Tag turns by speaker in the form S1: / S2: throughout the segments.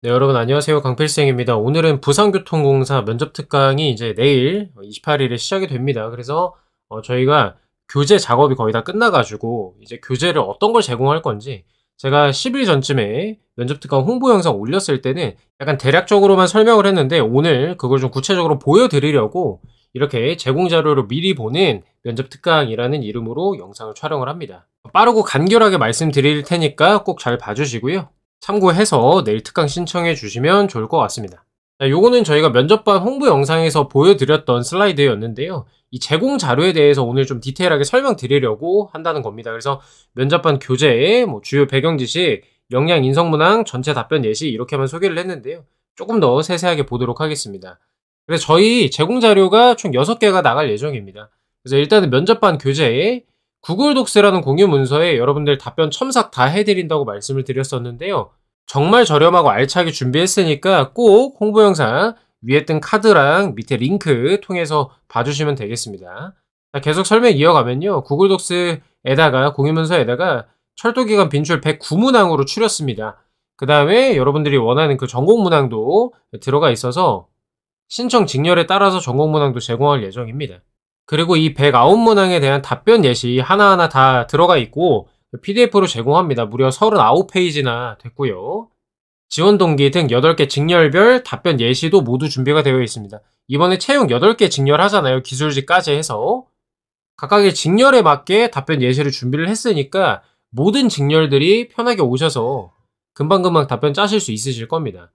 S1: 네, 여러분 안녕하세요. 강필생입니다. 오늘은 부산교통공사 면접 특강이 이제 내일 28일에 시작이 됩니다. 그래서 저희가 교재 작업이 거의 다 끝나가지고 이제 교재를 어떤 걸 제공할 건지 제가 10일 전쯤에 면접 특강 홍보 영상 올렸을 때는 약간 대략적으로만 설명을 했는데 오늘 그걸 좀 구체적으로 보여드리려고 이렇게 제공 자료를 미리 보는 면접 특강이라는 이름으로 영상을 촬영을 합니다. 빠르고 간결하게 말씀드릴 테니까 꼭 잘 봐주시고요. 참고해서 내일 특강 신청해 주시면 좋을 것 같습니다. 자, 요거는 저희가 면접반 홍보 영상에서 보여드렸던 슬라이드였는데요. 이 제공 자료에 대해서 오늘 좀 디테일하게 설명드리려고 한다는 겁니다. 그래서 면접반 교재에 주요 배경 지식, 역량 인성문항, 전체 답변 예시 이렇게만 소개를 했는데요. 조금 더 세세하게 보도록 하겠습니다. 그래서 저희 제공 자료가 총 6개가 나갈 예정입니다. 그래서 일단은 면접반 교재에 구글 독스라는 공유 문서에 여러분들 답변 첨삭 다 해드린다고 말씀을 드렸었는데요. 정말 저렴하고 알차게 준비했으니까 꼭 홍보 영상 위에 뜬 카드랑 밑에 링크 통해서 봐주시면 되겠습니다. 자, 계속 설명 이어가면요. 구글 독스에다가 공유 문서에다가 철도기관 빈출 109문항으로 추렸습니다. 그 다음에 여러분들이 원하는 그 전공 문항도 들어가 있어서 신청 직렬에 따라서 전공 문항도 제공할 예정입니다. 그리고 이 109문항에 대한 답변 예시 하나하나 다 들어가 있고 PDF로 제공합니다. 무려 39페이지나 됐고요. 지원 동기 등 8개 직렬별 답변 예시도 모두 준비가 되어 있습니다. 이번에 채용 8개 직렬 하잖아요. 기술직까지 해서. 각각의 직렬에 맞게 답변 예시를 준비를 했으니까 모든 직렬들이 편하게 오셔서 금방금방 답변 짜실 수 있으실 겁니다.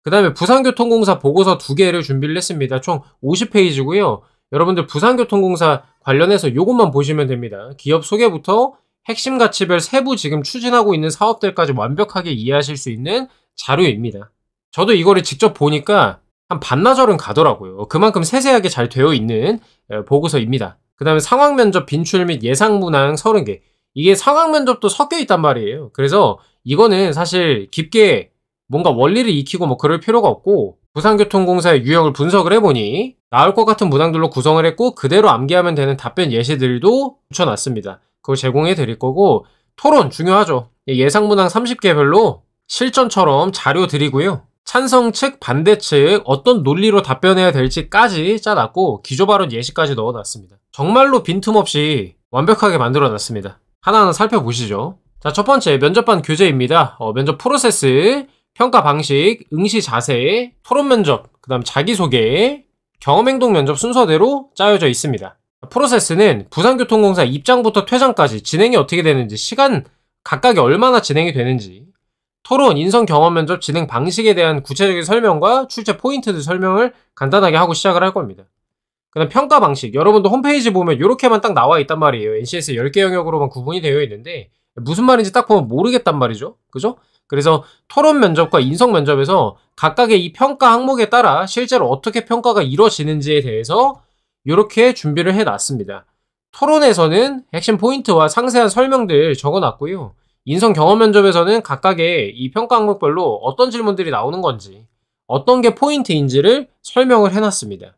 S1: 그 다음에 부산교통공사 보고서 2개를 준비를 했습니다. 총 50페이지고요. 여러분들 부산교통공사 관련해서 요것만 보시면 됩니다. 기업 소개부터 핵심 가치별 세부 지금 추진하고 있는 사업들까지 완벽하게 이해하실 수 있는 자료입니다. 저도 이거를 직접 보니까 한 반나절은 가더라고요. 그만큼 세세하게 잘 되어 있는 보고서입니다. 그 다음에 상황면접 빈출 및 예상문항 30개. 이게 상황면접도 섞여 있단 말이에요. 그래서 이거는 사실 깊게 뭔가 원리를 익히고 그럴 필요가 없고 부산교통공사의 유형을 분석을 해보니 나올 것 같은 문항들로 구성을 했고 그대로 암기하면 되는 답변 예시들도 붙여놨습니다. 그걸 제공해 드릴 거고 토론 중요하죠. 예상 문항 30개별로 실전처럼 자료 드리고요. 찬성 측, 반대 측 어떤 논리로 답변해야 될지까지 짜놨고 기조 발언 예시까지 넣어놨습니다. 정말로 빈틈없이 완벽하게 만들어놨습니다. 하나하나 살펴보시죠. 자, 첫 번째 면접반 교재입니다. 면접 프로세스, 평가 방식, 응시 자세, 토론 면접, 그 다음 자기소개, 경험행동 면접 순서대로 짜여져 있습니다. 프로세스는 부산교통공사 입장부터 퇴장까지 진행이 어떻게 되는지, 시간 각각이 얼마나 진행이 되는지, 토론, 인성 경험 면접 진행 방식에 대한 구체적인 설명과 출제 포인트들 설명을 간단하게 하고 시작을 할 겁니다. 그 다음 평가 방식, 여러분도 홈페이지 보면 이렇게만 딱 나와 있단 말이에요. NCS 10개 영역으로만 구분이 되어 있는데 무슨 말인지 딱 보면 모르겠단 말이죠. 그죠? 그래서 토론 면접과 인성 면접에서 각각의 이 평가 항목에 따라 실제로 어떻게 평가가 이루어지는지에 대해서 이렇게 준비를 해놨습니다. 토론에서는 핵심 포인트와 상세한 설명들 적어놨고요. 인성 경험 면접에서는 각각의 이 평가 항목별로 어떤 질문들이 나오는 건지, 어떤 게 포인트인지를 설명을 해놨습니다.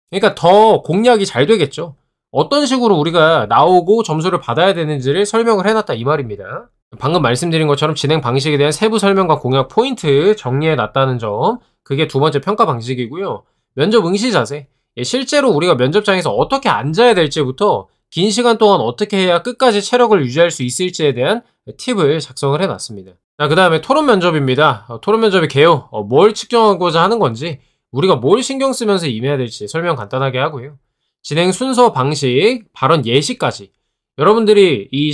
S1: 그러니까 더 공략이 잘 되겠죠. 어떤 식으로 우리가 나오고 점수를 받아야 되는지를 설명을 해놨다 이 말입니다. 방금 말씀드린 것처럼 진행 방식에 대한 세부 설명과 공약 포인트 정리해놨다는 점, 그게 두 번째 평가 방식이고요. 면접 응시 자세, 실제로 우리가 면접장에서 어떻게 앉아야 될지부터 긴 시간 동안 어떻게 해야 끝까지 체력을 유지할 수 있을지에 대한 팁을 작성을 해놨습니다. 자, 그 다음에 토론 면접입니다. 토론 면접의 개요, 뭘 측정하고자 하는 건지, 우리가 뭘 신경 쓰면서 임해야 될지 설명 간단하게 하고요. 진행 순서, 방식, 발언 예시까지 여러분들이 이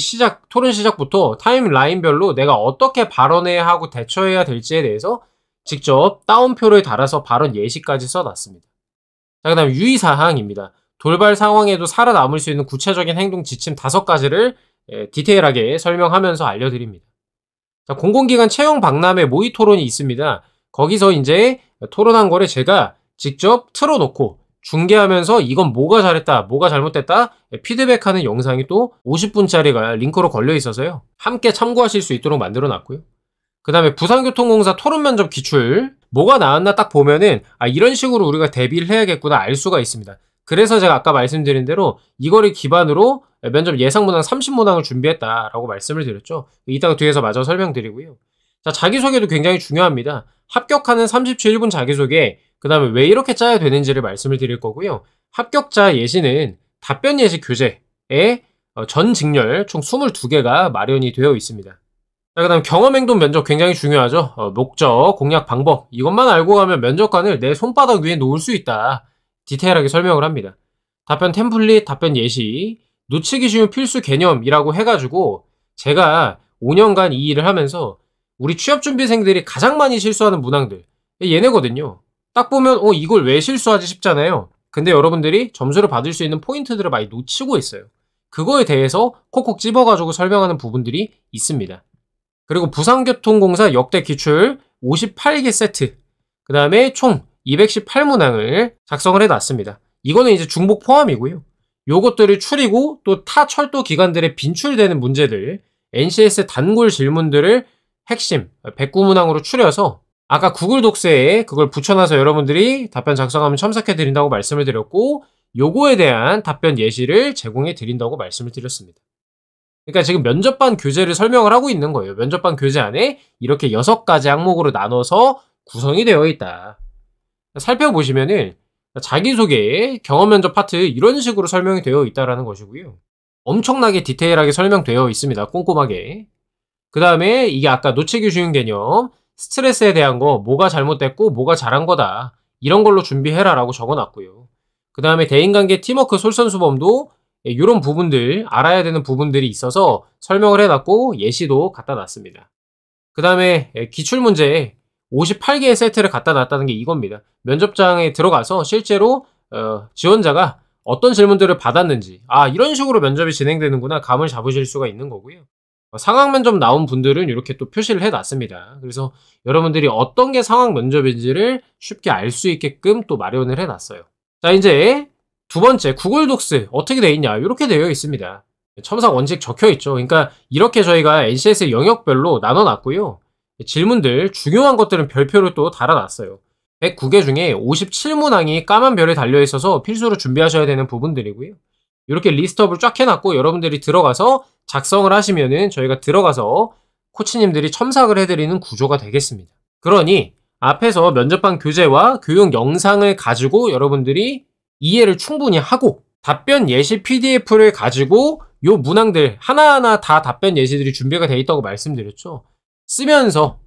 S1: 토론 시작부터 타임라인별로 내가 어떻게 발언해야 하고 대처해야 될지에 대해서 직접 따옴표를 달아서 발언 예시까지 써놨습니다. 자, 그 다음 유의사항입니다. 돌발 상황에도 살아남을 수 있는 구체적인 행동 지침 5가지를 디테일하게 설명하면서 알려드립니다. 자, 공공기관 채용 박람회 모의 토론이 있습니다. 거기서 이제 토론한 거를 제가 직접 틀어놓고 중계하면서 이건 뭐가 잘했다, 뭐가 잘못됐다 피드백하는 영상이 또 50분짜리가 링크로 걸려 있어서요. 함께 참고하실 수 있도록 만들어 놨고요. 그 다음에 부산교통공사 토론 면접 기출, 뭐가 나왔나 딱 보면은 이런 식으로 우리가 대비를 해야겠구나 알 수가 있습니다. 그래서 제가 아까 말씀드린 대로 이거를 기반으로 면접 예상문항 30문항을 준비했다라고 말씀을 드렸죠. 이따가 뒤에서 마저 설명드리고요. 자, 자기소개도 굉장히 중요합니다. 합격하는 30초 1분 자기소개, 그 다음에 왜 이렇게 짜야 되는지를 말씀을 드릴 거고요. 합격자 예시는 답변 예시 교재에 전 직렬 총 22개가 마련이 되어 있습니다. 자, 그 다음 경험행동 면접 굉장히 중요하죠. 목적, 공략 방법, 이것만 알고 가면 면접관을 내 손바닥 위에 놓을 수 있다. 디테일하게 설명을 합니다. 답변 템플릿, 답변 예시, 놓치기 쉬운 필수 개념이라고 해가지고 제가 5년간 이 일을 하면서 우리 취업준비생들이 가장 많이 실수하는 문항들, 얘네거든요. 딱 보면 이걸 왜 실수하지 싶잖아요. 근데 여러분들이 점수를 받을 수 있는 포인트들을 많이 놓치고 있어요. 그거에 대해서 콕콕 집어가지고 설명하는 부분들이 있습니다. 그리고 부산교통공사 역대 기출 58개 세트, 그 다음에 총 218문항을 작성을 해놨습니다. 이거는 이제 중복 포함이고요. 요것들을 추리고 또 타 철도 기관들의 빈출되는 문제들, NCS 단골 질문들을 핵심 109문항으로 추려서 아까 구글 독스에 그걸 붙여놔서 여러분들이 답변 작성하면 첨삭해드린다고 말씀을 드렸고, 요거에 대한 답변 예시를 제공해드린다고 말씀을 드렸습니다. 그러니까 지금 면접반 교재를 설명을 하고 있는 거예요. 면접반 교재 안에 이렇게 6가지 항목으로 나눠서 구성이 되어 있다. 살펴보시면은 자기소개, 경험면접 파트 이런 식으로 설명이 되어 있다는 것이고요. 엄청나게 디테일하게 설명되어 있습니다. 꼼꼼하게. 그 다음에 이게 아까 놓치기 쉬운 개념, 스트레스에 대한 거, 뭐가 잘못됐고 뭐가 잘한 거다, 이런 걸로 준비해라 라고 적어놨고요. 그 다음에 대인관계, 팀워크, 솔선수범도 이런 부분들, 알아야 되는 부분들이 있어서 설명을 해놨고 예시도 갖다 놨습니다. 그 다음에 기출문제 58개의 세트를 갖다 놨다는 게 이겁니다. 면접장에 들어가서 실제로 지원자가 어떤 질문들을 받았는지, 이런 식으로 면접이 진행되는구나 감을 잡으실 수가 있는 거고요. 상황 면접 나온 분들은 이렇게 또 표시를 해놨습니다. 그래서 여러분들이 어떤 게 상황 면접인지를 쉽게 알 수 있게끔 또 마련을 해놨어요. 자, 이제 두 번째, 구글 독스 어떻게 되어 있냐, 이렇게 되어 있습니다. 첨삭 원칙 적혀 있죠. 그러니까 이렇게 저희가 NCS 영역별로 나눠놨고요. 질문들, 중요한 것들은 별표를 또 달아놨어요. 109개 중에 57문항이 까만 별에 달려있어서 필수로 준비하셔야 되는 부분들이고요. 이렇게 리스트업을 쫙 해놨고 여러분들이 들어가서 작성을 하시면은 저희가 들어가서 코치님들이 첨삭을 해드리는 구조가 되겠습니다. 그러니 앞에서 면접반 교재와 교육 영상을 가지고 여러분들이 이해를 충분히 하고 답변 예시 PDF를 가지고 요 문항들 하나하나 다 답변 예시들이 준비가 되어 있다고 말씀드렸죠. 쓰면서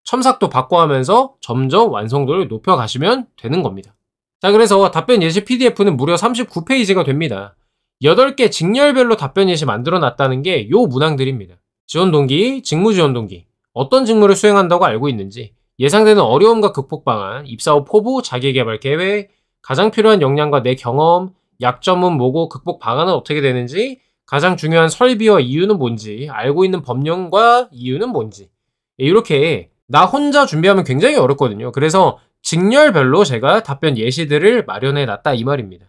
S1: 첨삭도 받고 하면서 점점 완성도를 높여가시면 되는 겁니다. 자, 그래서 답변 예시 PDF는 무려 39페이지가 됩니다. 8개 직렬별로 답변 예시 만들어 놨다는 게 요 문항들입니다. 지원 동기, 직무 지원 동기, 어떤 직무를 수행한다고 알고 있는지, 예상되는 어려움과 극복 방안, 입사 후 포부, 자기개발 계획, 가장 필요한 역량과 내 경험, 약점은 뭐고 극복 방안은 어떻게 되는지, 가장 중요한 설비와 이유는 뭔지, 알고 있는 법령과 이유는 뭔지, 이렇게 나 혼자 준비하면 굉장히 어렵거든요. 그래서 직렬별로 제가 답변 예시들을 마련해 놨다 이 말입니다.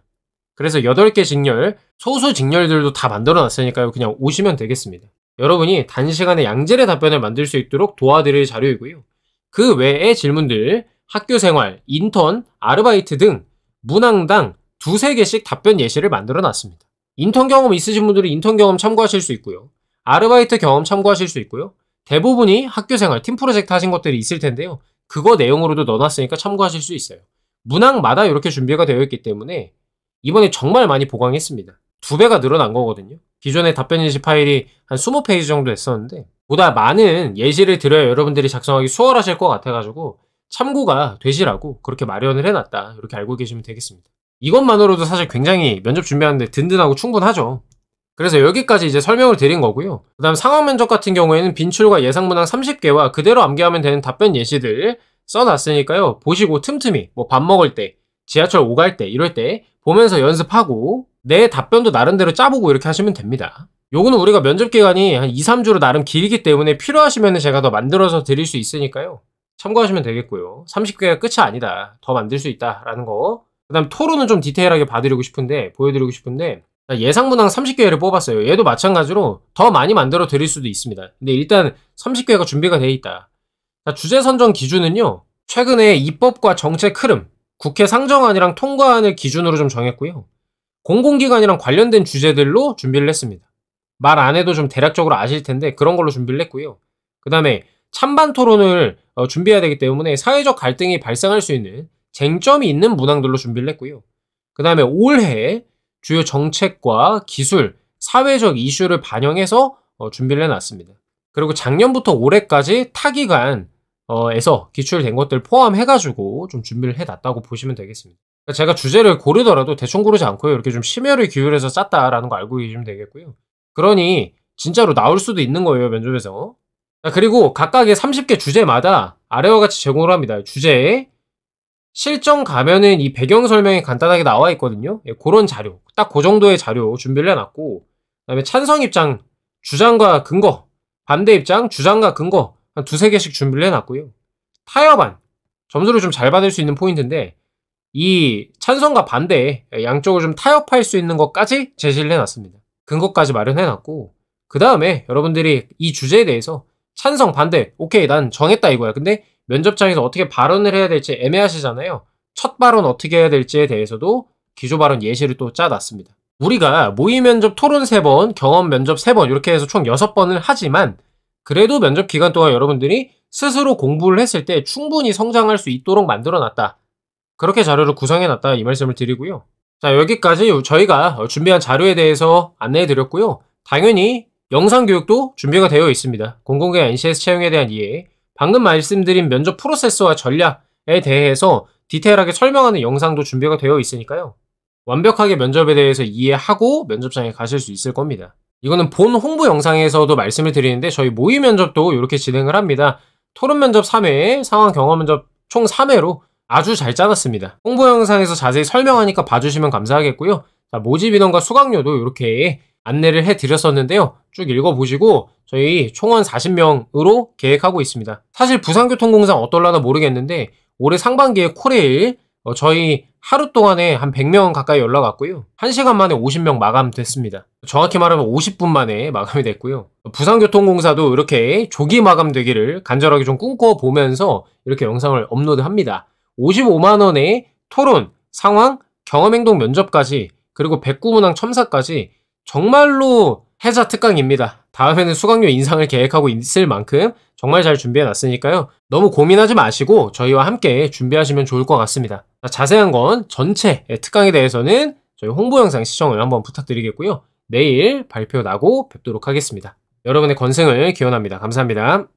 S1: 그래서 8개 직렬, 소수 직렬들도 다 만들어 놨으니까요. 그냥 오시면 되겠습니다. 여러분이 단시간에 양질의 답변을 만들 수 있도록 도와드릴 자료이고요. 그 외의 질문들, 학교생활, 인턴, 아르바이트 등 문항당 2~3개씩 답변 예시를 만들어 놨습니다. 인턴 경험 있으신 분들은 인턴 경험 참고하실 수 있고요. 아르바이트 경험 참고하실 수 있고요. 대부분이 학교생활, 팀 프로젝트 하신 것들이 있을 텐데요. 그거 내용으로도 넣어놨으니까 참고하실 수 있어요. 문항마다 이렇게 준비가 되어 있기 때문에 이번에 정말 많이 보강했습니다. 2배가 늘어난 거거든요. 기존의 답변 예시 파일이 한 20페이지 정도 됐었는데 보다 많은 예시를 드려야 여러분들이 작성하기 수월하실 것 같아가지고 참고가 되시라고 그렇게 마련을 해놨다. 이렇게 알고 계시면 되겠습니다. 이것만으로도 사실 굉장히 면접 준비하는데 든든하고 충분하죠. 그래서 여기까지 이제 설명을 드린 거고요. 그 다음 상황 면접 같은 경우에는 빈출과 예상 문항 30개와 그대로 암기하면 되는 답변 예시들 써놨으니까요. 보시고 틈틈이 뭐 밥 먹을 때, 지하철 오갈 때, 이럴 때 보면서 연습하고 내 답변도 나름대로 짜보고 이렇게 하시면 됩니다. 요거는 우리가 면접 기간이 한 2~3주로 나름 길기 때문에 필요하시면 제가 더 만들어서 드릴 수 있으니까요. 참고하시면 되겠고요. 30개가 끝이 아니다. 더 만들 수 있다라는 거. 그 다음 토론은 좀 디테일하게 봐드리고 싶은데, 보여드리고 싶은데 예상 문항 30개를 뽑았어요. 얘도 마찬가지로 더 많이 만들어 드릴 수도 있습니다. 근데 일단 30개가 준비가 돼 있다. 자, 주제 선정 기준은요. 최근에 입법과 정책 흐름, 국회 상정안이랑 통과안을 기준으로 좀 정했고요. 공공기관이랑 관련된 주제들로 준비를 했습니다. 말 안 해도 좀 대략적으로 아실 텐데 그런 걸로 준비를 했고요. 그 다음에 찬반 토론을 준비해야 되기 때문에 사회적 갈등이 발생할 수 있는 쟁점이 있는 문항들로 준비를 했고요. 그 다음에 올해 주요 정책과 기술, 사회적 이슈를 반영해서 준비를 해놨습니다. 그리고 작년부터 올해까지 타기관에서 기출된 것들 포함해가지고 좀 준비를 해놨다고 보시면 되겠습니다. 제가 주제를 고르더라도 대충 고르지 않고요. 이렇게 좀 심혈을 기울여서 짰다라는 거 알고 계시면 되겠고요. 그러니 진짜로 나올 수도 있는 거예요, 면접에서. 그리고 각각의 30개 주제마다 아래와 같이 제공을 합니다. 주제에 실전 가면은 이 배경 설명이 간단하게 나와 있거든요. 그런 자료, 딱 그 정도의 자료 준비를 해놨고, 그다음에 찬성 입장, 주장과 근거, 반대 입장, 주장과 근거 한 두세 개씩 준비를 해놨고요. 타협안, 점수를 좀 잘 받을 수 있는 포인트인데 이 찬성과 반대 양쪽을 좀 타협할 수 있는 것까지 제시를 해놨습니다. 근거까지 마련해놨고, 그 다음에 여러분들이 이 주제에 대해서 찬성, 반대, 오케이 난 정했다 이거야. 근데 면접장에서 어떻게 발언을 해야 될지 애매하시잖아요. 첫 발언 어떻게 해야 될지에 대해서도 기조 발언 예시를 또 짜놨습니다. 우리가 모의 면접 토론 3번, 경험 면접 3번 이렇게 해서 총 6번을 하지만 그래도 면접 기간 동안 여러분들이 스스로 공부를 했을 때 충분히 성장할 수 있도록 만들어놨다. 그렇게 자료를 구성해놨다 이 말씀을 드리고요. 자, 여기까지 저희가 준비한 자료에 대해서 안내해드렸고요. 당연히 영상교육도 준비가 되어 있습니다. 공공개 NCS 채용에 대한 이해, 방금 말씀드린 면접 프로세스와 전략에 대해서 디테일하게 설명하는 영상도 준비가 되어 있으니까요. 완벽하게 면접에 대해서 이해하고 면접장에 가실 수 있을 겁니다. 이거는 본 홍보 영상에서도 말씀을 드리는데 저희 모의 면접도 이렇게 진행을 합니다. 토론 면접 3회, 상황 경험 면접 총 3회로 아주 잘 짜놨습니다. 홍보 영상에서 자세히 설명하니까 봐주시면 감사하겠고요. 자, 모집 인원과 수강료도 이렇게 안내를 해드렸었는데요. 쭉 읽어보시고 저희 총원 40명으로 계획하고 있습니다. 사실 부산교통공사 어떨라나 모르겠는데 올해 상반기에 코레일 저희 하루 동안에 한 100명 가까이 연락 왔고요. 1시간 만에 50명 마감됐습니다. 정확히 말하면 50분 만에 마감이 됐고요. 부산교통공사도 이렇게 조기 마감되기를 간절하게 좀 꿈꿔보면서 이렇게 영상을 업로드합니다. 55만원의 토론, 상황, 경험행동 면접까지 그리고 109문항 첨사까지 정말로 해자 특강입니다. 다음에는 수강료 인상을 계획하고 있을 만큼 정말 잘 준비해놨으니까요. 너무 고민하지 마시고 저희와 함께 준비하시면 좋을 것 같습니다. 자세한 건 전체 특강에 대해서는 저희 홍보 영상 시청을 한번 부탁드리겠고요. 내일 발표 나고 뵙도록 하겠습니다. 여러분의 건승을 기원합니다. 감사합니다.